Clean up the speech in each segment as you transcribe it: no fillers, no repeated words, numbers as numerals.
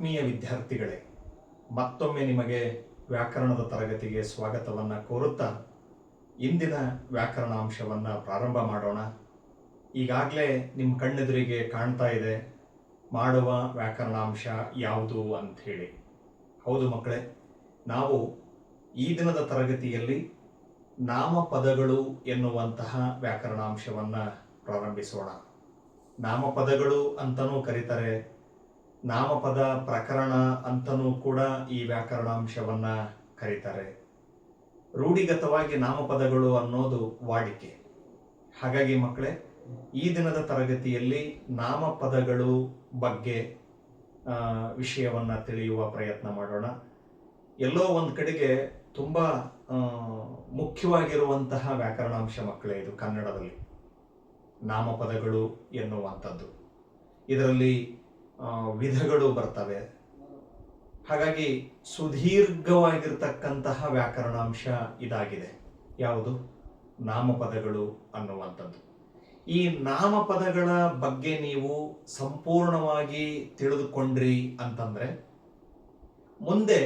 ಆತ್ಮೀಯ ವಿದ್ಯಾರ್ಥಿಗಳೇ, ಮತ್ತೊಮ್ಮೆ ನಿಮಗೆ ವ್ಯಾಕರಣದ ತರಗತಿಗೆ ಸ್ವಾಗತವನ್ನು ಕೋರುತ್ತಾ ಇಂದಿನ ವ್ಯಾಕರಣಾಂಶವನ್ನು ಪ್ರಾರಂಭ ಮಾಡೋಣ. ಈಗಾಗಲೇ ನಿಮ್ಮ ಕಣ್ಣೆದುರಿಗೆ ಕಾಣ್ತಾ ಇದೆ ಮಾಡುವ ವ್ಯಾಕರಣಾಂಶ ಯಾವುದು ಅಂಥೇಳಿ. ಹೌದು ಮಕ್ಕಳೇ, ನಾವು ಈ ದಿನದ ತರಗತಿಯಲ್ಲಿ ನಾಮಪದಗಳು ಎನ್ನುವಂತಹ ವ್ಯಾಕರಣಾಂಶವನ್ನು ಪ್ರಾರಂಭಿಸೋಣ. ನಾಮಪದಗಳು ಅಂತಲೂ ಕರೀತಾರೆ, ನಾಮಪದ ಪ್ರಕರಣ ಅಂತಲೂ ಕೂಡ ಈ ವ್ಯಾಕರಣಾಂಶವನ್ನು ಕರೀತಾರೆ. ರೂಢಿಗತವಾಗಿ ನಾಮಪದಗಳು ಅನ್ನೋದು ವಾಡಿಕೆ. ಹಾಗಾಗಿ ಮಕ್ಕಳೇ, ಈ ದಿನದ ತರಗತಿಯಲ್ಲಿ ನಾಮಪದಗಳು ಬಗ್ಗೆ ವಿಷಯವನ್ನು ತಿಳಿಯುವ ಪ್ರಯತ್ನ ಮಾಡೋಣ. ಎಲ್ಲೋ ಒಂದು ಕಡೆಗೆ ತುಂಬ ಮುಖ್ಯವಾಗಿರುವಂತಹ ವ್ಯಾಕರಣಾಂಶ ಮಕ್ಕಳೇ ಇದು ಕನ್ನಡದಲ್ಲಿ, ನಾಮಪದಗಳು ಎನ್ನುವಂಥದ್ದು. ಇದರಲ್ಲಿ ವಿಧಗಳು ಬರ್ತವೆ. ಹಾಗಾಗಿ ಸುದೀರ್ಘವಾಗಿರ್ತಕ್ಕಂತಹ ವ್ಯಾಕರಣಾಂಶ ಇದಾಗಿದೆ. ಯಾವುದು? ನಾಮಪದಗಳು ಅನ್ನುವಂಥದ್ದು. ಈ ನಾಮಪದಗಳ ಬಗ್ಗೆ ನೀವು ಸಂಪೂರ್ಣವಾಗಿ ತಿಳಿದುಕೊಂಡ್ರಿ ಅಂತಂದ್ರೆ ಮುಂದೆ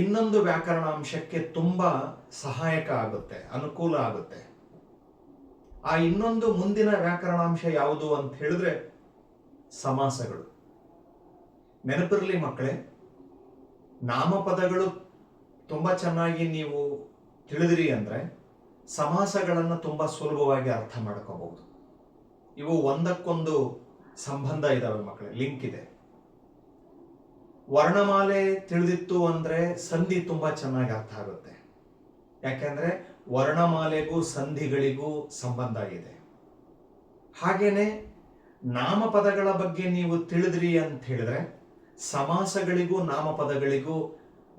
ಇನ್ನೊಂದು ವ್ಯಾಕರಣಾಂಶಕ್ಕೆ ತುಂಬ ಸಹಾಯಕ ಆಗುತ್ತೆ, ಅನುಕೂಲ ಆಗುತ್ತೆ. ಆ ಇನ್ನೊಂದು ಮುಂದಿನ ವ್ಯಾಕರಣಾಂಶ ಯಾವುದು ಅಂತ ಹೇಳಿದ್ರೆ ಸಮಾಸಗಳು. ನೆನಪಿರಲಿ ಮಕ್ಕಳೇ, ನಾಮಪದಗಳು ತುಂಬ ಚೆನ್ನಾಗಿ ನೀವು ತಿಳಿದಿರಿ ಅಂದರೆ ಸಮಾಸಗಳನ್ನು ತುಂಬ ಸುಲಭವಾಗಿ ಅರ್ಥ ಮಾಡ್ಕೋಬಹುದು. ಇವು ಒಂದಕ್ಕೊಂದು ಸಂಬಂಧ ಇದ್ದಾವೆ ಮಕ್ಕಳೇ, ಲಿಂಕ್ ಇದೆ. ವರ್ಣಮಾಲೆ ತಿಳಿದಿತ್ತು ಅಂದರೆ ಸಂಧಿ ತುಂಬ ಚೆನ್ನಾಗಿ ಅರ್ಥ ಆಗುತ್ತೆ. ಯಾಕೆಂದ್ರೆ ವರ್ಣಮಾಲೆಗೂ ಸಂಧಿಗಳಿಗೂ ಸಂಬಂಧ ಇದೆ. ಹಾಗೇನೆ ನಾಮಪದಗಳ ಬಗ್ಗೆ ನೀವು ತಿಳಿದ್ರಿ ಅಂತ ಹೇಳಿದ್ರೆ ಸಮಾಸಗಳಿಗೂ ನಾಮಪದಗಳಿಗೂ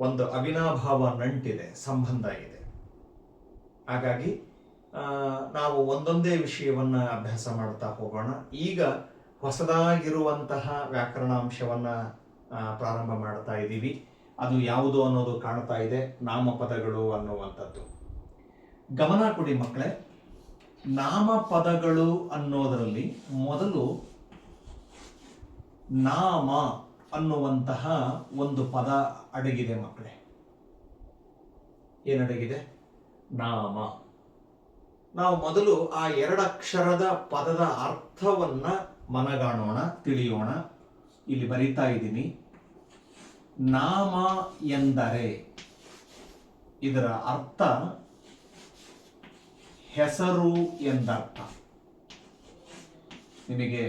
ಒಂದು ಅವಿನಾಭಾವ ನಂಟಿದೆ, ಸಂಬಂಧ ಇದೆ. ಹಾಗಾಗಿ ನಾವು ಒಂದೊಂದೇ ವಿಷಯವನ್ನ ಅಭ್ಯಾಸ ಮಾಡ್ತಾ ಹೋಗೋಣ. ಈಗ ಹೊಸದಾಗಿರುವಂತಹ ವ್ಯಾಕರಣಾಂಶವನ್ನ ಪ್ರಾರಂಭ ಮಾಡ್ತಾ ಇದ್ದೀವಿ. ಅದು ಯಾವುದು ಅನ್ನೋದು ಕಾಣ್ತಾ ಇದೆ, ನಾಮಪದಗಳು ಅನ್ನುವಂಥದ್ದು. ಗಮನ ಕೊಡಿ ಮಕ್ಕಳೇ, ನಾಮಪದಗಳು ಅನ್ನೋದರಲ್ಲಿ ಮೊದಲು ನಾಮ ಅನ್ನುವಂತಹ ಒಂದು ಪದ ಅಡಗಿದೆ ಮಕ್ಕಳೇ. ಏನಡಗಿದೆ? ನಾಮ. ನಾವು ಮೊದಲು ಆ ಎರಡಕ್ಷರದ ಪದದ ಅರ್ಥವನ್ನ ಮನಗಾಣೋಣ, ತಿಳಿಯೋಣ. ಇಲ್ಲಿ ಬರಿತಾ ಇದ್ದೀನಿ. ನಾಮ ಎಂದರೆ ಇದರ ಅರ್ಥ ಹೆಸರು ಎಂದರ್ಥ. ನಿಮಗೆ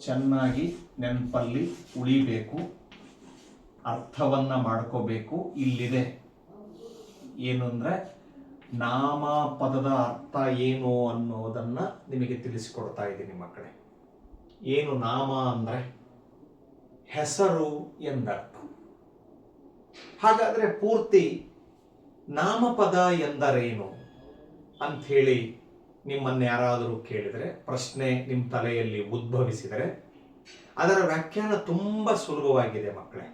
ಚೆನ್ನಾಗಿ ನೆನಪಲ್ಲಿ ಉಳಿಬೇಕು, ಅರ್ಥವನ್ನ ಮಾಡ್ಕೋಬೇಕು. ಇಲ್ಲಿದೆ ಏನು ಅಂದ್ರೆ ನಾಮ ಪದದ ಅರ್ಥ ಏನು ಅನ್ನೋದನ್ನ ನಿಮಗೆ ತಿಳಿಸಿಕೊಡ್ತಾ ಇದ್ದೀನಿ ಮಕ್ಕಳೇ. ಏನು ನಾಮ ಅಂದ್ರೆ? ಹೆಸರು ಎಂದರ್ಥ. ಹಾಗಾದ್ರೆ ಪೂರ್ತಿ ನಾಮಪದ ಎಂದರೇನು ಅಂಥೇಳಿ ನಿಮ್ಮನ್ನು ಯಾರಾದರೂ ಕೇಳಿದರೆ, ಪ್ರಶ್ನೆ ನಿಮ್ಮ ತಲೆಯಲ್ಲಿ ಉದ್ಭವಿಸಿದರೆ ಅದರ ವ್ಯಾಖ್ಯಾನ ತುಂಬಾ ಸುಲಭವಾಗಿದೆ ಮಕ್ಕಳೇ.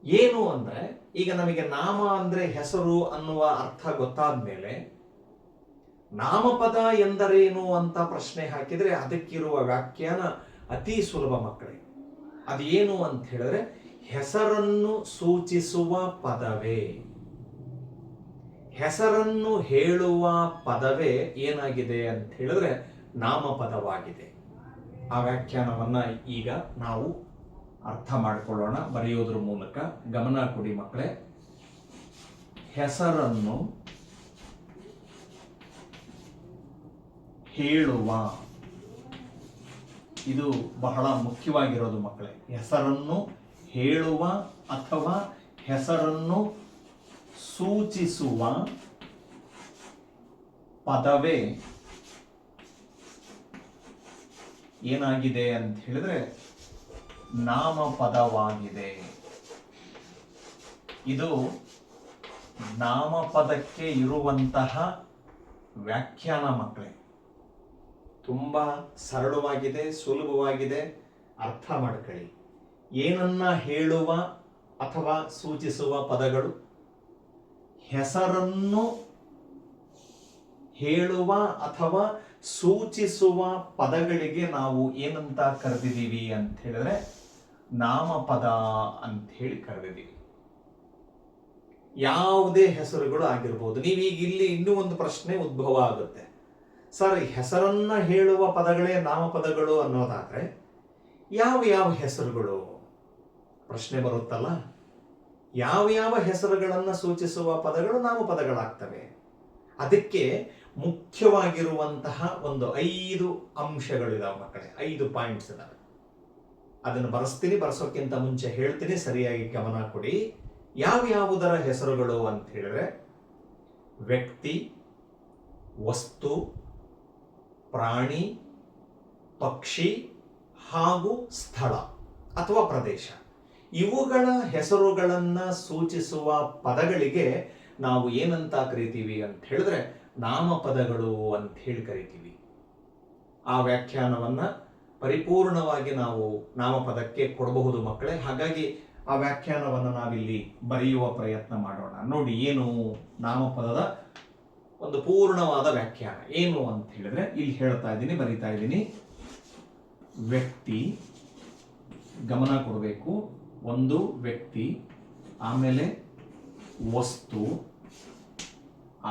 ಏನು ಅಂದ್ರೆ, ಈಗ ನಮಗೆ ನಾಮ ಅಂದ್ರೆ ಹೆಸರು ಅನ್ನುವ ಅರ್ಥ ಗೊತ್ತಾದ ಮೇಲೆ ನಾಮಪದ ಎಂದರೇನು ಅಂತ ಪ್ರಶ್ನೆ ಹಾಕಿದ್ರೆ ಅದಕ್ಕಿರುವ ವ್ಯಾಖ್ಯಾನ ಅತಿ ಸುಲಭ ಮಕ್ಕಳೇ. ಅದೇನು ಅಂತ ಹೇಳಿದ್ರೆ ಹೆಸರನ್ನು ಸೂಚಿಸುವ ಪದವೇ, ಹೆಸರನ್ನು ಹೇಳುವ ಪದವೇ ಏನಾಗಿದೆ ಅಂತ ಹೇಳಿದ್ರೆ ನಾಮಪದವಾಗಿದೆ. ಆ ವ್ಯಾಖ್ಯಾನವನ್ನ ಈಗ ನಾವು ಅರ್ಥ ಮಾಡಿಕೊಳ್ಳೋಣ ಬರೆಯೋದ್ರ ಮೂಲಕ. ಗಮನ ಕೊಡಿ ಮಕ್ಕಳೇ. ಹೆಸರನ್ನು ಹೇಳುವ, ಇದು ಬಹಳ ಮುಖ್ಯವಾಗಿರೋದು ಮಕ್ಕಳೇ. ಹೆಸರನ್ನು ಹೇಳುವ ಅಥವಾ ಹೆಸರನ್ನು ಸೂಚಿಸುವ ಪದವೇ ಏನಾಗಿದೆ ಅಂತ ಹೇಳಿದ್ರೆ ನಾಮಪದವಾಗಿದೆ. ಇದು ನಾಮಪದಕ್ಕೆ ಇರುವಂತಹ ವ್ಯಾಖ್ಯಾನ ಮಕ್ಕಳೇ. ತುಂಬಾ ಸರಳವಾಗಿದೆ, ಸುಲಭವಾಗಿದೆ, ಅರ್ಥ ಮಾಡ್ಕೊಳ್ಳಿ. ಏನನ್ನ ಹೇಳುವ ಅಥವಾ ಸೂಚಿಸುವ ಪದಗಳು? ಹೆಸರನ್ನು ಹೇಳುವ ಅಥವಾ ಸೂಚಿಸುವ ಪದಗಳಿಗೆ ನಾವು ಏನಂತ ಕರೆದಿದ್ದೀವಿ ಅಂತ ಹೇಳಿದ್ರೆ ನಾಮಪದ ಅಂತ ಹೇಳಿ ಕರೆದಿದ್ದೀವಿ. ಯಾವುದೇ ಹೆಸರುಗಳು ಆಗಿರ್ಬೋದು. ನೀವೀಗ ಇಲ್ಲಿ ಇನ್ನೂ ಒಂದು ಪ್ರಶ್ನೆ ಉದ್ಭವ ಆಗುತ್ತೆ, ಸರ್ ಹೆಸರನ್ನ ಹೇಳುವ ಪದಗಳೇ ನಾಮಪದಗಳು ಅನ್ನೋದಾದ್ರೆ ಯಾವ ಯಾವ ಹೆಸರುಗಳು ಪ್ರಶ್ನೆ ಬರುತ್ತಲ್ಲ. ಯಾವ ಯಾವ ಹೆಸರುಗಳನ್ನು ಸೂಚಿಸುವ ಪದಗಳು ನಾಮಪದಗಳಾಗ್ತವೆ? ಅದಕ್ಕೆ ಮುಖ್ಯವಾಗಿರುವಂತಹ ಒಂದು 5 ಅಂಶಗಳಿದಾವೆ ಮಕ್ಕಳೇ, 5 ಪಾಯಿಂಟ್ಸ್ ಇದಾವೆ. ಅದನ್ನು ಬರೆಸ್ತೀನಿ, ಬರೆಸೋಕ್ಕಿಂತ ಮುಂಚೆ ಹೇಳ್ತೀನಿ, ಸರಿಯಾಗಿ ಗಮನ ಕೊಡಿ. ಯಾವುದರ ಹೆಸರುಗಳು ಅಂತ ಹೇಳಿದ್ರೆ ವ್ಯಕ್ತಿ, ವಸ್ತು, ಪ್ರಾಣಿ, ಪಕ್ಷಿ ಹಾಗೂ ಸ್ಥಳ ಅಥವಾ ಪ್ರದೇಶ, ಇವುಗಳ ಹೆಸರುಗಳನ್ನ ಸೂಚಿಸುವ ಪದಗಳಿಗೆ ನಾವು ಏನಂತ ಕರಿತೀವಿ ಅಂತ ಹೇಳಿದ್ರೆ ನಾಮಪದಗಳು ಅಂತ ಹೇಳಿ ಕರಿತೀವಿ. ಆ ವ್ಯಾಖ್ಯಾನವನ್ನ ಪರಿಪೂರ್ಣವಾಗಿ ನಾವು ನಾಮಪದಕ್ಕೆ ಕೊಡಬಹುದು ಮಕ್ಕಳೇ. ಹಾಗಾಗಿ ಆ ವ್ಯಾಖ್ಯಾನವನ್ನು ನಾವಿಲ್ಲಿ ಬರೆಯುವ ಪ್ರಯತ್ನ ಮಾಡೋಣ. ನೋಡಿ, ಏನು ನಾಮಪದದ ಒಂದು ಪೂರ್ಣವಾದ ವ್ಯಾಖ್ಯಾನ ಏನು ಅಂತ ಹೇಳಿದ್ರೆ ಇಲ್ಲಿ ಹೇಳ್ತಾ ಇದ್ದೀನಿ, ಬರಿತಾ ಇದ್ದೀನಿ. ವ್ಯಕ್ತಿ, ಗಮನ ಕೊಡಬೇಕು, ಒಂದು ವ್ಯಕ್ತಿ, ಆಮೇಲೆ ವಸ್ತು,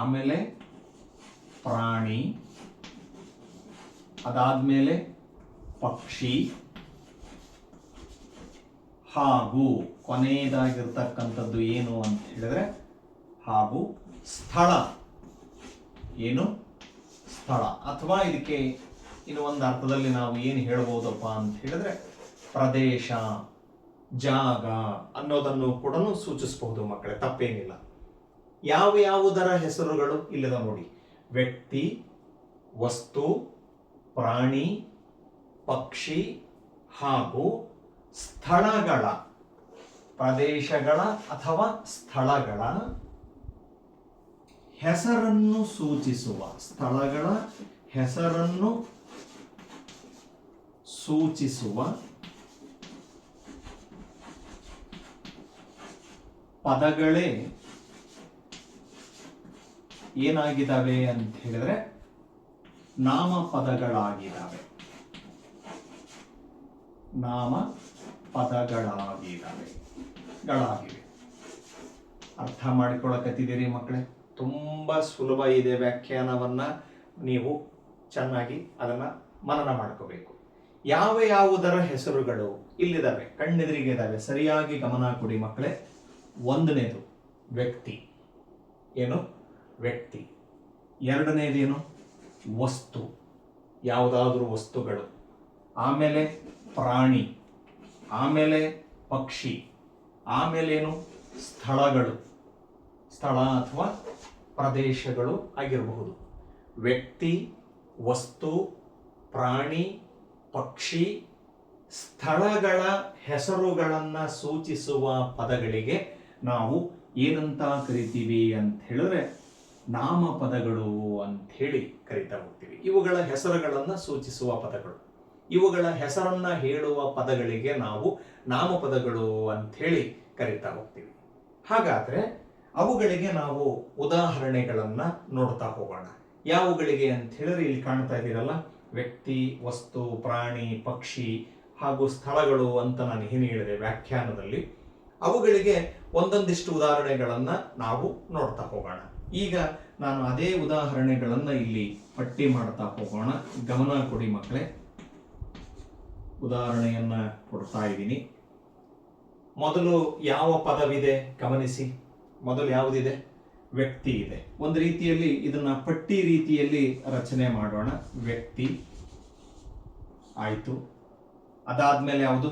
ಆಮೇಲೆ ಪ್ರಾಣಿ, ಅದಾದ್ಮೇಲೆ ಪಕ್ಷಿ, ಹಾಗೂ ಕೊನೆಯದಾಗಿರ್ತಕ್ಕಂಥದ್ದು ಏನು ಅಂತ ಹೇಳಿದ್ರೆ ಹಾಗೂ ಸ್ಥಳ. ಏನು? ಸ್ಥಳ. ಅಥವಾ ಇದಕ್ಕೆ ಇನ್ನು ಒಂದು ಅರ್ಥದಲ್ಲಿ ನಾವು ಏನು ಹೇಳ್ಬೋದಪ್ಪ ಅಂತ ಹೇಳಿದ್ರೆ ಪ್ರದೇಶ, ಜಾಗ ಅನ್ನೋದನ್ನು ಕೂಡ ಸೂಚಿಸಬಹುದು ಮಕ್ಕಳೇ, ತಪ್ಪೇನಿಲ್ಲ. ಯಾವುದರ ಹೆಸರುಗಳು ಇಲ್ಲದ ನೋಡಿ. ವ್ಯಕ್ತಿ, ವಸ್ತು, ಪ್ರಾಣಿ, ಪಕ್ಷಿ ಹಾಗೂ ಸ್ಥಳಗಳ, ಪ್ರದೇಶಗಳ ಅಥವಾ ಸ್ಥಳಗಳ ಹೆಸರನ್ನು ಸೂಚಿಸುವ, ಸ್ಥಳಗಳ ಹೆಸರನ್ನು ಸೂಚಿಸುವ ಪದಗಳೇ ಏನಾಗಿದ್ದಾವೆ ಅಂತ ಹೇಳಿದ್ರೆ ನಾಮಪದಗಳಾಗಿದ್ದಾವೆ. ಗಳಾಗಿವೆ. ಅರ್ಥ ಮಾಡಿಕೊಳ್ಳಕತ್ತಿದ್ದೀರಿ ಮಕ್ಕಳೇ? ತುಂಬಾ ಸುಲಭ ಇದೆ. ವ್ಯಾಖ್ಯಾನವನ್ನ ನೀವು ಚೆನ್ನಾಗಿ ಅದನ್ನ ಮನನ ಮಾಡ್ಕೋಬೇಕು. ಯಾವುದರ ಹೆಸರುಗಳು ಇಲ್ಲಿದ್ದಾವೆ, ಕಣ್ಣೆದುರಿಗೆ ಇದ್ದಾವೆ, ಸರಿಯಾಗಿ ಗಮನ ಕೊಡಿ ಮಕ್ಕಳೇ. ಒಂದನೇದು ವ್ಯಕ್ತಿ. ಏನು? ವ್ಯಕ್ತಿ. ಎರಡನೇದೇನು? ವಸ್ತು, ಯಾವುದಾದ್ರೂ ವಸ್ತುಗಳು. ಆಮೇಲೆ ಪ್ರಾಣಿ, ಆಮೇಲೆ ಪಕ್ಷಿ, ಆಮೇಲೇನು? ಸ್ಥಳಗಳು, ಸ್ಥಳ ಅಥವಾ ಪ್ರದೇಶಗಳು ಆಗಿರಬಹುದು. ವ್ಯಕ್ತಿ, ವಸ್ತು, ಪ್ರಾಣಿ, ಪಕ್ಷಿ, ಸ್ಥಳಗಳ ಹೆಸರುಗಳನ್ನು ಸೂಚಿಸುವ ಪದಗಳಿಗೆ ನಾವು ಏನಂತ ಕರಿತೀವಿ ಅಂತ ಹೇಳಿದ್ರೆ ನಾಮಪದಗಳು ಅಂತ ಹೇಳಿ ಕರಿತಾ ಹೋಗ್ತೀವಿ. ಇವುಗಳ ಹೆಸರುಗಳನ್ನು ಸೂಚಿಸುವ ಪದಗಳು, ಇವುಗಳ ಹೆಸರನ್ನ ಹೇಳುವ ಪದಗಳಿಗೆ ನಾವು ನಾಮಪದಗಳು ಅಂತ ಹೇಳಿ ಕರಿತಾ ಹೋಗ್ತೀವಿ. ಹಾಗಾದ್ರೆ ಅವುಗಳಿಗೆ ನಾವು ಉದಾಹರಣೆಗಳನ್ನ ನೋಡ್ತಾ ಹೋಗೋಣ. ಯಾವುಗಳಿಗೆ ಅಂತ ಹೇಳಿದ್ರೆ ಇಲ್ಲಿ ಕಾಣ್ತಾ ಇದ್ದೀರಲ್ಲ, ವ್ಯಕ್ತಿ, ವಸ್ತು, ಪ್ರಾಣಿ, ಪಕ್ಷಿ ಹಾಗೂ ಸ್ಥಳಗಳು ಅಂತ ನಾನು ಏನು ಹೇಳಿದೆ ವ್ಯಾಖ್ಯಾನದಲ್ಲಿ, ಅವುಗಳಿಗೆ ಒಂದೊಂದಿಷ್ಟು ಉದಾಹರಣೆಗಳನ್ನ ನಾವು ನೋಡ್ತಾ ಹೋಗೋಣ. ಈಗ ನಾನು ಅದೇ ಉದಾಹರಣೆಗಳನ್ನ ಇಲ್ಲಿ ಪಟ್ಟಿ ಮಾಡ್ತಾ ಹೋಗೋಣ. ಗಮನ ಕೊಡಿ ಮಕ್ಕಳೇ. ಉದಾಹರಣೆಯನ್ನ ಕೊಡ್ತಾ ಇದ್ದೀನಿ. ಮೊದಲು ಯಾವ ಪದವಿದೆ ಗಮನಿಸಿ. ಮೊದಲು ಯಾವುದಿದೆ? ವ್ಯಕ್ತಿ ಇದೆ. ಒಂದು ರೀತಿಯಲ್ಲಿ ಇದನ್ನ ಪಟ್ಟಿ ರೀತಿಯಲ್ಲಿ ರಚನೆ ಮಾಡೋಣ. ವ್ಯಕ್ತಿ ಆಯ್ತು. ಅದಾದ್ಮೇಲೆ ಯಾವುದು?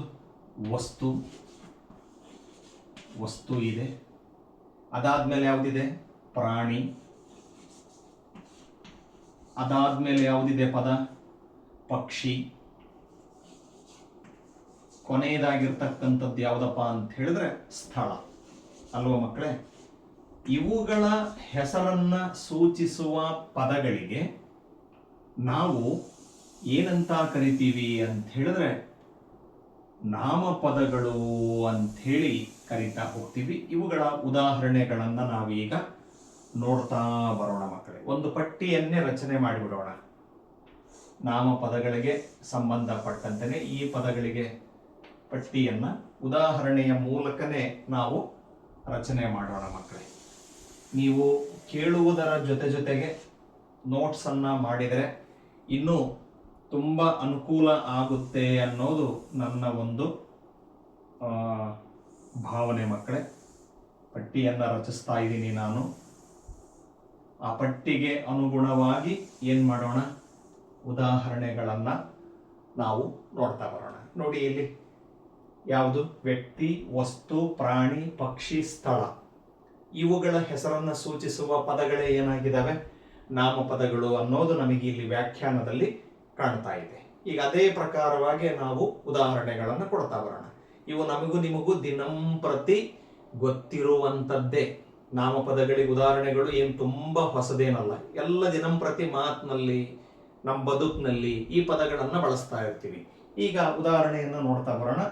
ವಸ್ತು. ವಸ್ತು ಇದೆ. ಅದಾದ್ಮೇಲೆ ಯಾವುದಿದೆ? ಪ್ರಾಣಿ. ಅದಾದ್ಮೇಲೆ ಯಾವುದಿದೆ ಪದ? ಪಕ್ಷಿ. ಕೊನೆಯದಾಗಿರ್ತಕ್ಕಂಥದ್ದು ಯಾವುದಪ್ಪ ಅಂತ ಹೇಳಿದ್ರೆ ಸ್ಥಳ ಅಲ್ವಾ ಮಕ್ಕಳೇ? ಇವುಗಳ ಹೆಸರನ್ನ ಸೂಚಿಸುವ ಪದಗಳಿಗೆ ನಾವು ಏನಂತ ಕರಿತೀವಿ ಅಂತ ಹೇಳಿದ್ರೆ ನಾಮಪದಗಳು ಅಂತ ಹೇಳಿ ಕರಿತಾ ಹೋಗ್ತೀವಿ. ಇವುಗಳ ಉದಾಹರಣೆಗಳನ್ನ ನಾವೀಗ ನೋಡ್ತಾ ಬರೋಣ ಮಕ್ಕಳೇ. ಒಂದು ಪಟ್ಟಿಯನ್ನೇ ರಚನೆ ಮಾಡಿಬಿಡೋಣ. ನಾಮಪದಗಳಿಗೆ ಸಂಬಂಧಪಟ್ಟಂತೆ ಈ ಪದಗಳಿಗೆ ಪಟ್ಟಿಯನ್ನ ಉದಾಹರಣೆಯ ಮೂಲಕನೇ ನಾವು ರಚನೆ ಮಾಡೋಣ ಮಕ್ಕಳೇ. ನೀವು ಕೇಳುವುದರ ಜೊತೆಗೆ ನೋಟ್ಸನ್ನು ಮಾಡಿದರೆ ಇನ್ನೂ ತುಂಬ ಅನುಕೂಲ ಆಗುತ್ತೆ ಅನ್ನೋದು ನನ್ನ ಒಂದು ಭಾವನೆ ಮಕ್ಕಳೇ. ಪಟ್ಟಿಯನ್ನು ರಚಿಸ್ತಾ ಇದ್ದೀನಿ ನಾನು. ಆ ಪಟ್ಟಿಗೆ ಅನುಗುಣವಾಗಿ ಏನು ಮಾಡೋಣ, ಉದಾಹರಣೆಗಳನ್ನು ನಾವು ನೋಡ್ತಾ ಬರೋಣ. ನೋಡಿ ಇಲ್ಲಿ ಯಾವುದು, ವ್ಯಕ್ತಿ, ವಸ್ತು, ಪ್ರಾಣಿ, ಪಕ್ಷಿ, ಸ್ಥಳ, ಇವುಗಳ ಹೆಸರನ್ನು ಸೂಚಿಸುವ ಪದಗಳೇ ಏನಾಗಿದ್ದಾವೆ, ನಾಮಪದಗಳು ಅನ್ನೋದು ನಮಗೆ ಇಲ್ಲಿ ವ್ಯಾಖ್ಯಾನದಲ್ಲಿ ಕಾಣ್ತಾ ಇದೆ. ಈಗ ಅದೇ ಪ್ರಕಾರವಾಗಿ ನಾವು ಉದಾಹರಣೆಗಳನ್ನು ಕೊಡ್ತಾ ಬರೋಣ. ಇವು ನಮಗೂ ನಿಮಗೂ ದಿನಂಪ್ರತಿ ಗೊತ್ತಿರುವಂಥದ್ದೇ. ನಾಮಪದಗಳಿಗೆ ಉದಾಹರಣೆಗಳು ಏನು ತುಂಬ ಹೊಸದೇನಲ್ಲ. ಎಲ್ಲ ದಿನಂಪ್ರತಿ ಮಾತಿನಲ್ಲಿ, ನಮ್ಮ ಬದುಕಿನಲ್ಲಿ ಈ ಪದಗಳನ್ನು ಬಳಸ್ತಾ ಇರ್ತೀವಿ. ಈಗ ಉದಾಹರಣೆಯನ್ನು ನೋಡ್ತಾ ಬರೋಣ.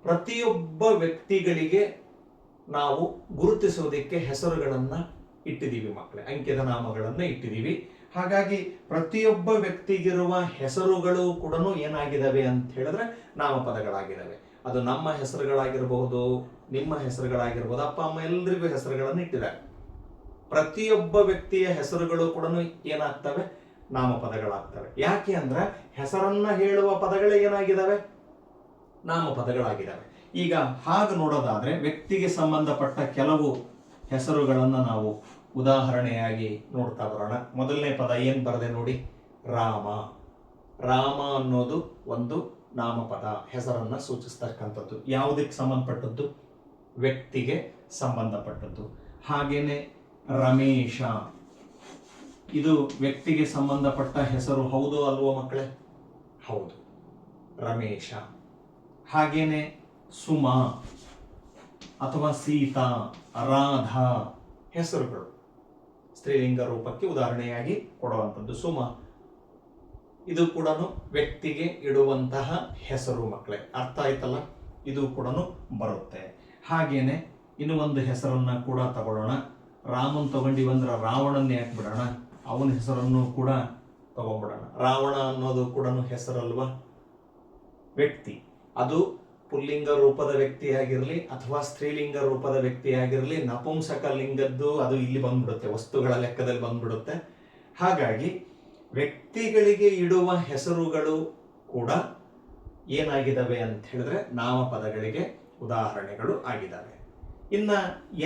ಪ್ರತಿಯೊಬ್ಬ ವ್ಯಕ್ತಿಗಳಿಗೆ ನಾವು ಗುರುತಿಸೋದಕ್ಕೆ ಹೆಸರುಗಳನ್ನು ಇಟ್ಟಿದ್ದೀವಿ ಮಕ್ಕಳೇ, ಅಂಕಿತ ನಾಮಗಳನ್ನು ಇಟ್ಟಿದ್ದೀವಿ. ಹಾಗಾಗಿ ಪ್ರತಿಯೊಬ್ಬ ವ್ಯಕ್ತಿಗಿರುವ ಹೆಸರುಗಳು ಕೂಡ ಏನಾಗಿದ್ದಾವೆ ಅಂತ ಹೇಳಿದ್ರೆ ನಾಮಪದಗಳಾಗಿದ್ದಾವೆ. ಅದು ನಮ್ಮ ಹೆಸರುಗಳಾಗಿರಬಹುದು, ನಿಮ್ಮ ಹೆಸರುಗಳಾಗಿರ್ಬೋದು, ಅಪ್ಪ ಅಮ್ಮ ಎಲ್ರಿಗೂ ಹೆಸರುಗಳನ್ನು ಇಟ್ಟಿದ್ದಾರೆ. ಪ್ರತಿಯೊಬ್ಬ ವ್ಯಕ್ತಿಯ ಹೆಸರುಗಳು ಕೂಡ ಏನಾಗ್ತವೆ, ನಾಮಪದಗಳಾಗ್ತವೆ. ಯಾಕೆ ಅಂದ್ರೆ ಹೆಸರನ್ನ ಹೇಳುವ ಪದಗಳೇ ಏನಾಗಿದ್ದಾವೆ, ನಾಮಪದಗಳಾಗಿದ್ದಾವೆ. ಈಗ ಹಾಗೆ ನೋಡೋದಾದ್ರೆ ವ್ಯಕ್ತಿಗೆ ಸಂಬಂಧಪಟ್ಟ ಕೆಲವು ಹೆಸರುಗಳನ್ನು ನಾವು ಉದಾಹರಣೆಯಾಗಿ ನೋಡ್ತಾ ಬರೋಣ. ಮೊದಲನೇ ಪದ ಏನು ಬರದೆ ನೋಡಿ, ರಾಮ. ರಾಮ ಅನ್ನೋದು ಒಂದು ನಾಮಪದ, ಹೆಸರನ್ನ ಸೂಚಿಸ್ತಕ್ಕಂಥದ್ದು. ಯಾವುದಕ್ಕೆ ಸಂಬಂಧಪಟ್ಟದ್ದು, ವ್ಯಕ್ತಿಗೆ ಸಂಬಂಧಪಟ್ಟದ್ದು. ಹಾಗೇನೆ ರಮೇಶ, ಇದು ವ್ಯಕ್ತಿಗೆ ಸಂಬಂಧಪಟ್ಟ ಹೆಸರು. ಹೌದು ಅಲ್ವೋ ಮಕ್ಕಳೇ? ಹೌದು, ರಮೇಶ. ಹಾಗೇನೆ ಸುಮಾ ಅಥವಾ ಸೀತಾ, ರಾಧಾ ಹೆಸರುಗಳು ಸ್ತ್ರೀಲಿಂಗ ರೂಪಕ್ಕೆ ಉದಾಹರಣೆಯಾಗಿ ಕೊಡುವಂಥದ್ದು. ಸುಮಾ ಇದು ಕೂಡ ವ್ಯಕ್ತಿಗೆ ಇಡುವಂತಹ ಹೆಸರು ಮಕ್ಕಳೇ. ಅರ್ಥ ಆಯ್ತಲ್ಲ? ಇದು ಕೂಡ ಬರುತ್ತೆ. ಹಾಗೇನೆ ಇನ್ನು ಒಂದು ಹೆಸರನ್ನ ಕೂಡ ತಗೊಳ್ಳೋಣ. ರಾಮನ್ ತಗೊಂಡಿವಂದ್ರೆ ರಾವಣನ್ನೇ ಹಾಕ್ಬಿಡೋಣ, ಅವನ ಹೆಸರನ್ನು ಕೂಡ ತಗೊಂಡ್ಬಿಡೋಣ. ರಾವಣ ಅನ್ನೋದು ಕೂಡ ಹೆಸರಲ್ವಾ, ವ್ಯಕ್ತಿ. ಅದು ಪುಲ್ಲಿಂಗ ರೂಪದ ವ್ಯಕ್ತಿಯಾಗಿರಲಿ ಅಥವಾ ಸ್ತ್ರೀಲಿಂಗ ರೂಪದ ವ್ಯಕ್ತಿಯಾಗಿರಲಿ, ನಪುಂಸಕ ಲಿಂಗದ್ದು ಅದು ಇಲ್ಲಿ ಬಂದ್ಬಿಡುತ್ತೆ, ವಸ್ತುಗಳ ಲೆಕ್ಕದಲ್ಲಿ ಬಂದ್ಬಿಡುತ್ತೆ. ಹಾಗಾಗಿ ವ್ಯಕ್ತಿಗಳಿಗೆ ಇಡುವ ಹೆಸರುಗಳು ಕೂಡ ಏನಾಗಿದ್ದಾವೆ ಅಂತ ಹೇಳಿದ್ರೆ ನಾಮಪದಗಳಿಗೆ ಉದಾಹರಣೆಗಳು ಆಗಿದ್ದಾವೆ. ಇನ್ನ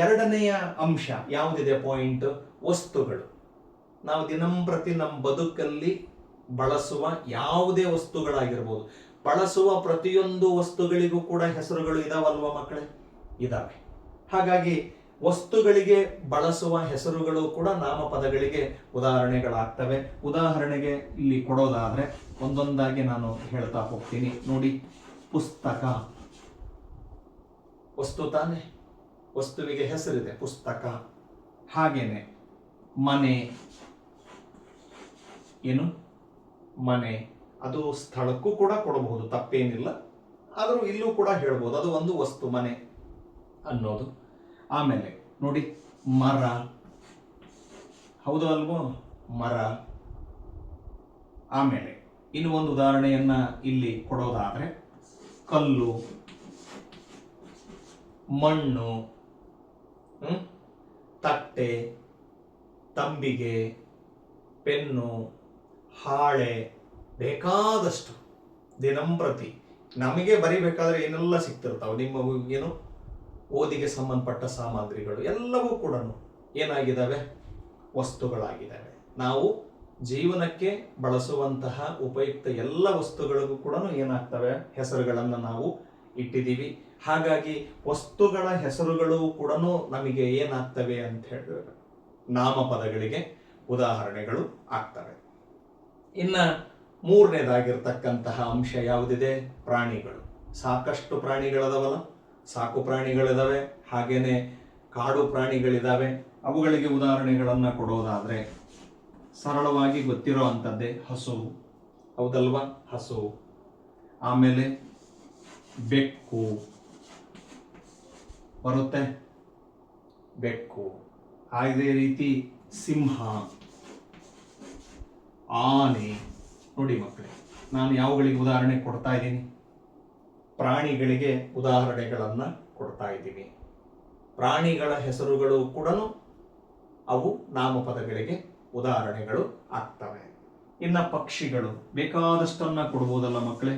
ಎರಡನೆಯ ಅಂಶ ಯಾವುದಿದೆ, ಪಾಯಿಂಟ್, ವಸ್ತುಗಳು. ನಾವು ದಿನಂಪ್ರತಿ ನಮ್ಮ ಬದುಕಲ್ಲಿ ಬಳಸುವ ಯಾವುದೇ ವಸ್ತುಗಳಾಗಿರ್ಬೋದು, ಬಳಸುವ ಪ್ರತಿಯೊಂದು ವಸ್ತುಗಳಿಗೂ ಕೂಡ ಹೆಸರುಗಳು ಇದಾವಲ್ವ ಮಕ್ಕಳೇ? ಇದಾವೆ. ಹಾಗಾಗಿ ವಸ್ತುಗಳಿಗೆ ಬಳಸುವ ಹೆಸರುಗಳು ಕೂಡ ನಾಮಪದಗಳಿಗೆ ಉದಾಹರಣೆಗಳಾಗ್ತವೆ. ಉದಾಹರಣೆಗೆ ಇಲ್ಲಿ ಕೊಡೋದಾದ್ರೆ ಒಂದೊಂದಾಗಿ ನಾನು ಹೇಳ್ತಾ ಹೋಗ್ತೀನಿ. ನೋಡಿ, ಪುಸ್ತಕ ವಸ್ತು ತಾನೆ, ವಸ್ತುವಿಗೆ ಹೆಸರಿದೆ, ಪುಸ್ತಕ. ಹಾಗೇನೆ ಮನೆ, ಏನು ಮನೆ, ಅದು ಸ್ಥಳಕ್ಕೂ ಕೂಡ ಕೊಡಬಹುದು, ತಪ್ಪೇನಿಲ್ಲ. ಆದರೂ ಇಲ್ಲೂ ಕೂಡ ಹೇಳ್ಬೋದು, ಅದು ಒಂದು ವಸ್ತು ಮನೆ ಅನ್ನೋದು. ಆಮೇಲೆ ನೋಡಿ, ಮರ, ಹೌದು ಅಲ್ವೋ, ಮರ. ಆಮೇಲೆ ಇನ್ನು ಒಂದು ಉದಾಹರಣೆಯನ್ನ ಇಲ್ಲಿ ಕೊಡೋದಾದ್ರೆ ಕಲ್ಲು, ಮಣ್ಣು, ತಟ್ಟೆ, ತಂಬಿಗೆ, ಪೆನ್ನು, ಹಾಳೆ, ಬೇಕಾದಷ್ಟು ದಿನಂಪ್ರತಿ ನಮಗೆ ಬರಿಬೇಕಾದ್ರೆ ಏನೆಲ್ಲ ಸಿಗ್ತಿರ್ತಾವೆ, ನಿಮ್ಮ ಏನು ಓದಿಗೆ ಸಂಬಂಧಪಟ್ಟ ಸಾಮಗ್ರಿಗಳು ಎಲ್ಲವೂ ಕೂಡ ಏನಾಗಿದ್ದಾವೆ, ವಸ್ತುಗಳಾಗಿದ್ದಾವೆ. ನಾವು ಜೀವನಕ್ಕೆ ಬಳಸುವಂತಹ ಉಪಯುಕ್ತ ಎಲ್ಲ ವಸ್ತುಗಳಿಗೂ ಕೂಡ ಏನಾಗ್ತವೆ, ಹೆಸರುಗಳನ್ನು ನಾವು ಇಟ್ಟಿದ್ದೀವಿ. ಹಾಗಾಗಿ ವಸ್ತುಗಳ ಹೆಸರುಗಳು ಕೂಡ ನಮಗೆ ಏನಾಗ್ತವೆ ಅಂತ ಹೇಳಿದ್ರೆ ನಾಮಪದಗಳಿಗೆ ಉದಾಹರಣೆಗಳು ಆಗ್ತವೆ. ಇನ್ನ ಮೂರನೇದಾಗಿರ್ತಕ್ಕಂತಹ ಅಂಶ ಯಾವುದಿದೆ, ಪ್ರಾಣಿಗಳು. ಸಾಕಷ್ಟು ಪ್ರಾಣಿಗಳದವಲ್ಲ, ಸಾಕು ಪ್ರಾಣಿಗಳಿದಾವೆ, ಹಾಗೇನೆ ಕಾಡು ಪ್ರಾಣಿಗಳಿದಾವೆ. ಅವುಗಳಿಗೆ ಉದಾಹರಣೆಗಳನ್ನ ಕೊಡೋದಾದ್ರೆ ಸರಳವಾಗಿ ಗೊತ್ತಿರೋ ಅಂಥದ್ದೇ ಹಸು, ಹೌದಲ್ವಾ, ಹಸು. ಆಮೇಲೆ ಬೆಕ್ಕು ಬರುತ್ತೆ, ಬೆಕ್ಕು. ಅದೇ ರೀತಿ ಸಿಂಹ, ಆನೆ. ನೋಡಿ ಮಕ್ಕಳೇ, ನಾನು ಯಾವುಗಳಿಗೆ ಉದಾಹರಣೆ ಕೊಡ್ತಾ ಇದ್ದೀನಿ, ಪ್ರಾಣಿಗಳಿಗೆ ಉದಾಹರಣೆಗಳನ್ನು ಕೊಡ್ತಾ ಇದ್ದೀವಿ. ಪ್ರಾಣಿಗಳ ಹೆಸರುಗಳು ಕೂಡ ಅವು ನಾಮಪದಗಳಿಗೆ ಉದಾಹರಣೆಗಳು ಆಗ್ತವೆ. ಇನ್ನು ಪಕ್ಷಿಗಳು ಬೇಕಾದಷ್ಟನ್ನ ಕೊಡ್ಬೋದಲ್ಲ ಮಕ್ಕಳೇ,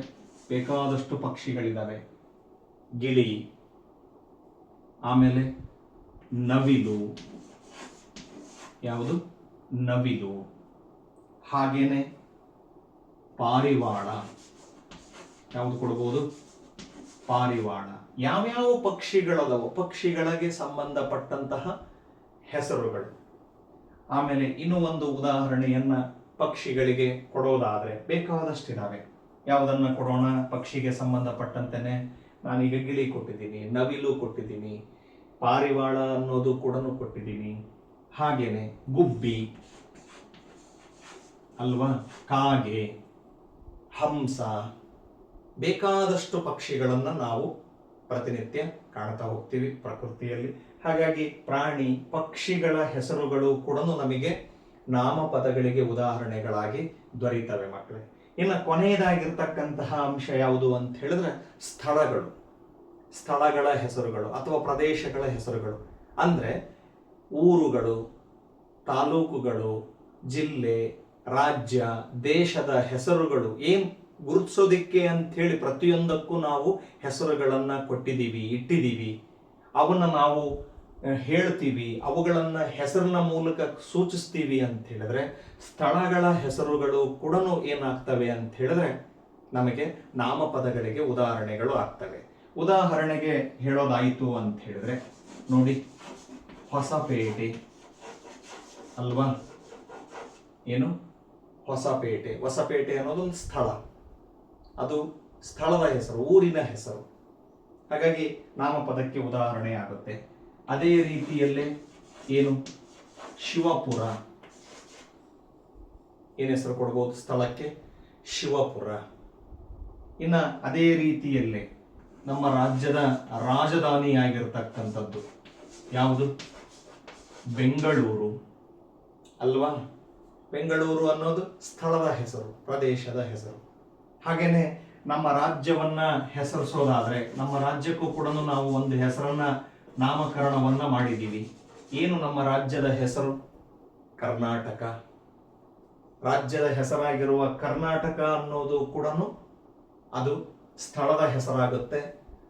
ಬೇಕಾದಷ್ಟು ಪಕ್ಷಿಗಳಿದ್ದಾವೆ. ಗಿಳಿ, ಆಮೇಲೆ ನವಿಲು, ಯಾವುದು ನವಿಲು, ಹಾಗೇನೆ ಪಾರಿವಾಳ, ಯಾವುದು ಕೊಡ್ಬೋದು ಪಾರಿವಾಳ. ಯಾವ್ಯಾವ ಪಕ್ಷಿಗಳದವು, ಪಕ್ಷಿಗಳಿಗೆ ಸಂಬಂಧಪಟ್ಟಂತಹ ಹೆಸರುಗಳು. ಆಮೇಲೆ ಇನ್ನೂ ಒಂದು ಉದಾಹರಣೆಯನ್ನ ಪಕ್ಷಿಗಳಿಗೆ ಕೊಡೋದಾದ್ರೆ ಬೇಕಾದಷ್ಟಿದಾವೆ. ಯಾವುದನ್ನ ಕೊಡೋಣ? ಪಕ್ಷಿಗೆ ಸಂಬಂಧಪಟ್ಟಂತೆನೆ ನಾನೀಗ ಗಿಳಿ ಕೊಟ್ಟಿದ್ದೀನಿ, ನವಿಲು ಕೊಟ್ಟಿದ್ದೀನಿ, ಪಾರಿವಾಳ ಅನ್ನೋದು ಕೂಡ ಕೊಟ್ಟಿದ್ದೀನಿ, ಹಾಗೇನೆ ಗುಬ್ಬಿ ಅಲ್ವಾ, ಕಾಗೆ, ಹಂಸ, ಬೇಕಾದಷ್ಟು ಪಕ್ಷಿಗಳನ್ನ ನಾವು ಪ್ರತಿನಿತ್ಯ ಕಾಣ್ತಾ ಹೋಗ್ತೀವಿ ಪ್ರಕೃತಿಯಲ್ಲಿ. ಹಾಗಾಗಿ ಪ್ರಾಣಿ ಪಕ್ಷಿಗಳ ಹೆಸರುಗಳು ಕೂಡ ನಮಗೆ ನಾಮಪದಗಳಿಗೆ ಉದಾಹರಣೆಗಳಾಗಿ ದೊರೀತವೆ ಮಕ್ಕಳೇ. ಇನ್ನು ಕೊನೆಯದಾಗಿರ್ತಕ್ಕಂತಹ ಅಂಶ ಯಾವುದು ಅಂತ ಹೇಳಿದ್ರೆ ಸ್ಥಳಗಳು, ಸ್ಥಳಗಳ ಹೆಸರುಗಳು ಅಥವಾ ಪ್ರದೇಶಗಳ ಹೆಸರುಗಳು. ಅಂದ್ರೆ ಊರುಗಳು, ತಾಲೂಕುಗಳು, ಜಿಲ್ಲೆ, ರಾಜ್ಯ, ದೇಶದ ಹೆಸರುಗಳು ಏನ್ ಗುರುತಿಸೋದಿಕ್ಕೆ ಅಂತ ಹೇಳಿ ಪ್ರತಿಯೊಂದಕ್ಕೂ ನಾವು ಹೆಸರುಗಳನ್ನ ಕೊಟ್ಟಿದ್ದೀವಿ, ಇಟ್ಟಿದ್ದೀವಿ. ಅವನ್ನ ನಾವು ಹೇಳ್ತೀವಿ, ಅವುಗಳನ್ನ ಹೆಸರಿನ ಮೂಲಕ ಸೂಚಿಸ್ತೀವಿ ಅಂತ ಹೇಳಿದ್ರೆ ಸ್ಥಳಗಳ ಹೆಸರುಗಳು ಕೂಡ ಏನಾಗ್ತವೆ ಅಂತ ಹೇಳಿದ್ರೆ ನಮಗೆ ನಾಮಪದಗಳಿಗೆ ಉದಾಹರಣೆಗಳು ಆಗ್ತವೆ. ಉದಾಹರಣೆಗೆ ಹೇಳೋದಾಯಿತು ಅಂತ ಹೇಳಿದ್ರೆ ನೋಡಿ, ಹೊಸಪೇಟೆ ಅಲ್ವಾ, ಏನು ಹೊಸಪೇಟೆ. ಹೊಸಪೇಟೆ ಅನ್ನೋದೊಂದು ಸ್ಥಳ, ಅದು ಸ್ಥಳದ ಹೆಸರು, ಊರಿನ ಹೆಸರು. ಹಾಗಾಗಿ ನಾಮಪದಕ್ಕೆ ಉದಾಹರಣೆ ಆಗುತ್ತೆ. ಅದೇ ರೀತಿಯಲ್ಲೇ ಏನು ಶಿವಪುರ, ಏನ್ ಹೆಸರು ಕೊಡ್ಬೋದು ಸ್ಥಳಕ್ಕೆ? ಶಿವಪುರ. ಇನ್ನ ಅದೇ ರೀತಿಯಲ್ಲೇ ನಮ್ಮ ರಾಜ್ಯದ ರಾಜಧಾನಿಯಾಗಿರ್ತಕ್ಕಂಥದ್ದು ಯಾವುದು? ಬೆಂಗಳೂರು ಅಲ್ವಾ. ಬೆಂಗಳೂರು ಅನ್ನೋದು ಸ್ಥಳದ ಹೆಸರು, ಪ್ರದೇಶದ ಹೆಸರು. ಹಾಗೇನೆ ನಮ್ಮ ರಾಜ್ಯವನ್ನ ಹೆಸರಿಸೋದಾದ್ರೆ ನಮ್ಮ ರಾಜ್ಯಕ್ಕೂ ಕೂಡ ನಾವು ಒಂದು ಹೆಸರನ್ನ ನಾಮಕರಣವನ್ನ ಮಾಡಿದ್ದೀವಿ. ಏನು ನಮ್ಮ ರಾಜ್ಯದ ಹೆಸರು? ಕರ್ನಾಟಕ. ರಾಜ್ಯದ ಹೆಸರಾಗಿರುವ ಕರ್ನಾಟಕ ಅನ್ನೋದು ಕೂಡ ಅದು ಸ್ಥಳದ ಹೆಸರಾಗುತ್ತೆ.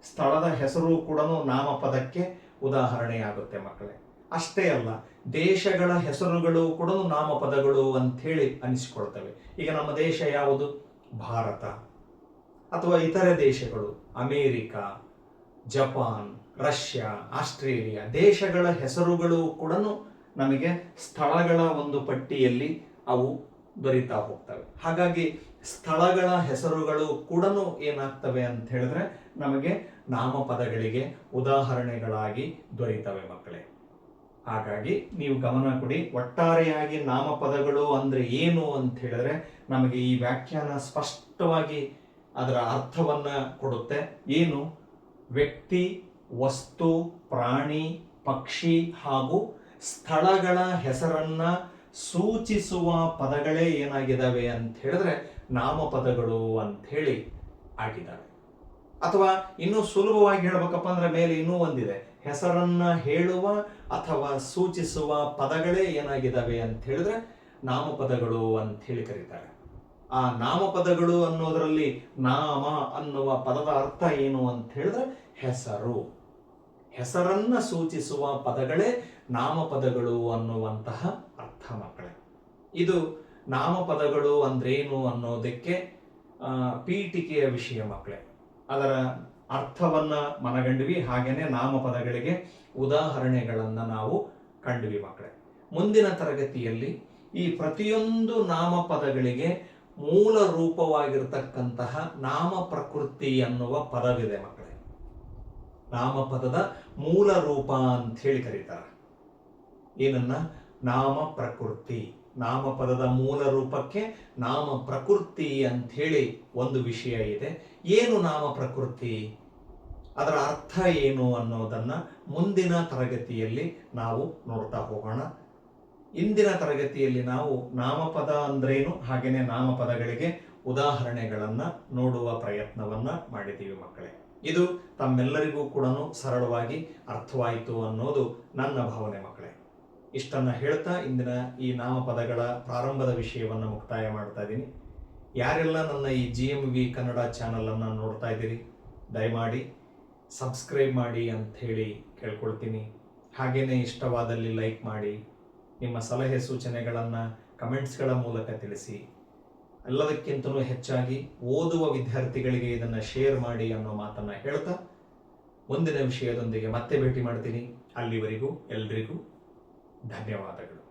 ಸ್ಥಳದ ಹೆಸರು ಕೂಡ ನಾಮಪದಕ್ಕೆ ಉದಾಹರಣೆಯಾಗುತ್ತೆ ಮಕ್ಕಳೇ. ಅಷ್ಟೇ ಅಲ್ಲ, ದೇಶಗಳ ಹೆಸರುಗಳು ಕೂಡ ನಾಮಪದಗಳು ಅಂತ ಹೇಳಿ ಅನಿಸಿಕೊಳ್ತವೆ. ಈಗ ನಮ್ಮ ದೇಶ ಯಾವುದು? ಭಾರತ. ಅಥವಾ ಇತರೆ ದೇಶಗಳು ಅಮೇರಿಕ, ಜಪಾನ್, ರಷ್ಯಾ, ಆಸ್ಟ್ರೇಲಿಯಾ, ದೇಶಗಳ ಹೆಸರುಗಳು ಕೂಡ ನಮಗೆ ಸ್ಥಳಗಳ ಒಂದು ಪಟ್ಟಿಯಲ್ಲಿ ಅವು ದೊರೀತಾ ಹೋಗ್ತವೆ. ಹಾಗಾಗಿ ಸ್ಥಳಗಳ ಹೆಸರುಗಳು ಕೂಡ ಏನಾಗ್ತವೆ ಅಂತ ಹೇಳಿದ್ರೆ ನಮಗೆ ನಾಮಪದಗಳಿಗೆ ಉದಾಹರಣೆಗಳಾಗಿ ದೊರೀತವೆ ಮಕ್ಕಳೇ. ಹಾಗಾಗಿ ನೀವು ಗಮನ ಕೊಡಿ. ಒಟ್ಟಾರೆಯಾಗಿ ನಾಮಪದಗಳು ಅಂದ್ರೆ ಏನು ಅಂತ ಹೇಳಿದ್ರೆ ನಮಗೆ ಈ ವ್ಯಾಖ್ಯಾನ ಸ್ಪಷ್ಟವಾಗಿ ಅದರ ಅರ್ಥವನ್ನ ಕೊಡುತ್ತೆ. ಏನು? ವ್ಯಕ್ತಿ, ವಸ್ತು, ಪ್ರಾಣಿ, ಪಕ್ಷಿ ಹಾಗೂ ಸ್ಥಳಗಳ ಹೆಸರನ್ನ ಸೂಚಿಸುವ ಪದಗಳೇ ಏನಾಗಿದ್ದಾವೆ ಅಂತ ಹೇಳಿದ್ರೆ ನಾಮಪದಗಳು ಅಂತ ಹೇಳಿ ಆಗಿದ್ದಾವೆ. ಅಥವಾ ಇನ್ನೂ ಸುಲಭವಾಗಿ ಹೇಳ್ಬೇಕಪ್ಪ ಅಂದ್ರೆ ಮೇಲೆ ಇನ್ನೂ ಒಂದಿದೆ, ಹೆಸರನ್ನ ಹೇಳುವ ಅಥವಾ ಸೂಚಿಸುವ ಪದಗಳೇ ಏನಾಗಿದ್ದಾವೆ ಅಂತ ಹೇಳಿದ್ರೆ ನಾಮಪದಗಳು ಅಂತ ಹೇಳಿ ಕರೀತಾರೆ. ಆ ನಾಮಪದಗಳು ಅನ್ನೋದರಲ್ಲಿ ನಾಮ ಅನ್ನುವ ಪದದ ಅರ್ಥ ಏನು ಅಂತ ಹೇಳಿದ್ರೆ ಹೆಸರು. ಹೆಸರನ್ನ ಸೂಚಿಸುವ ಪದಗಳೇ ನಾಮಪದಗಳು ಅನ್ನುವಂತಹ ಅರ್ಥ ಮಕ್ಕಳೇ. ಇದು ನಾಮಪದಗಳು ಅಂದ್ರೇನು ಅನ್ನೋದಕ್ಕೆ ಪೀಠಿಕೆಯ ವಿಷಯ ಮಕ್ಕಳೇ. ಅದರ ಅರ್ಥವನ್ನ ಮನಗಂಡ್ವಿ, ಹಾಗೇನೆ ನಾಮಪದಗಳಿಗೆ ಉದಾಹರಣೆಗಳನ್ನ ನಾವು ಕಂಡ್ವಿ ಮಕ್ಕಳೇ. ಮುಂದಿನ ತರಗತಿಯಲ್ಲಿ ಈ ಪ್ರತಿಯೊಂದು ನಾಮಪದಗಳಿಗೆ ಮೂಲ ರೂಪವಾಗಿರ್ತಕ್ಕಂತಹ ನಾಮ ಪ್ರಕೃತಿ ಅನ್ನುವ ಪದವಿದೆ ಮಕ್ಕಳೇ. ನಾಮಪದದ ಮೂಲ ರೂಪ ಅಂತ ಹೇಳಿ ಕರೀತಾರೆ. ಏನನ್ನ? ನಾಮ ಪ್ರಕೃತಿ. ನಾಮಪದದ ಮೂಲ ರೂಪಕ್ಕೆ ನಾಮ ಪ್ರಕೃತಿ ಅಂತ ಹೇಳಿ ಒಂದು ವಿಷಯ ಇದೆ. ಏನು ನಾಮ ಪ್ರಕೃತಿ, ಅದರ ಅರ್ಥ ಏನು ಅನ್ನೋದನ್ನ ಮುಂದಿನ ತರಗತಿಯಲ್ಲಿ ನಾವು ನೋಡ್ತಾ ಹೋಗೋಣ. ಇಂದಿನ ತರಗತಿಯಲ್ಲಿ ನಾವು ನಾಮಪದ ಅಂದ್ರೇನು ಹಾಗೇನೆ ನಾಮಪದಗಳಿಗೆ ಉದಾಹರಣೆಗಳನ್ನ ನೋಡುವ ಪ್ರಯತ್ನವನ್ನ ಮಾಡಿದ್ದೀವಿ ಮಕ್ಕಳೇ. ಇದು ತಮ್ಮೆಲ್ಲರಿಗೂ ಕೂಡ ಸರಳವಾಗಿ ಅರ್ಥವಾಯಿತು ಅನ್ನೋದು ನನ್ನ ಭಾವನೆ ಮಕ್ಕಳೇ. ಇಷ್ಟನ್ನು ಹೇಳ್ತಾ ಇಂದಿನ ಈ ನಾಮಪದಗಳ ಪ್ರಾರಂಭದ ವಿಷಯವನ್ನು ಮುಕ್ತಾಯ ಮಾಡ್ತಾ ಇದ್ದೀನಿ. ಯಾರೆಲ್ಲ ನನ್ನ ಈ GMV ಕನ್ನಡ ಚಾನಲನ್ನು ನೋಡ್ತಾ ಇದ್ದೀರಿ, ದಯಮಾಡಿ ಸಬ್ಸ್ಕ್ರೈಬ್ ಮಾಡಿ ಅಂಥೇಳಿ ಕೇಳ್ಕೊಳ್ತೀನಿ. ಹಾಗೆಯೇ ಇಷ್ಟವಾದಲ್ಲಿ ಲೈಕ್ ಮಾಡಿ, ನಿಮ್ಮ ಸಲಹೆ ಸೂಚನೆಗಳನ್ನು ಕಮೆಂಟ್ಸ್ಗಳ ಮೂಲಕ ತಿಳಿಸಿ. ಎಲ್ಲದಕ್ಕಿಂತಲೂ ಹೆಚ್ಚಾಗಿ ಓದುವ ವಿದ್ಯಾರ್ಥಿಗಳಿಗೆ ಇದನ್ನು ಶೇರ್ ಮಾಡಿ ಅನ್ನೋ ಮಾತನ್ನು ಹೇಳ್ತಾ ಮುಂದಿನ ವಿಷಯದೊಂದಿಗೆ ಮತ್ತೆ ಭೇಟಿ ಮಾಡ್ತೀನಿ. ಅಲ್ಲಿವರೆಗೂ ಎಲ್ರಿಗೂ ಧನ್ಯವಾದಗಳು.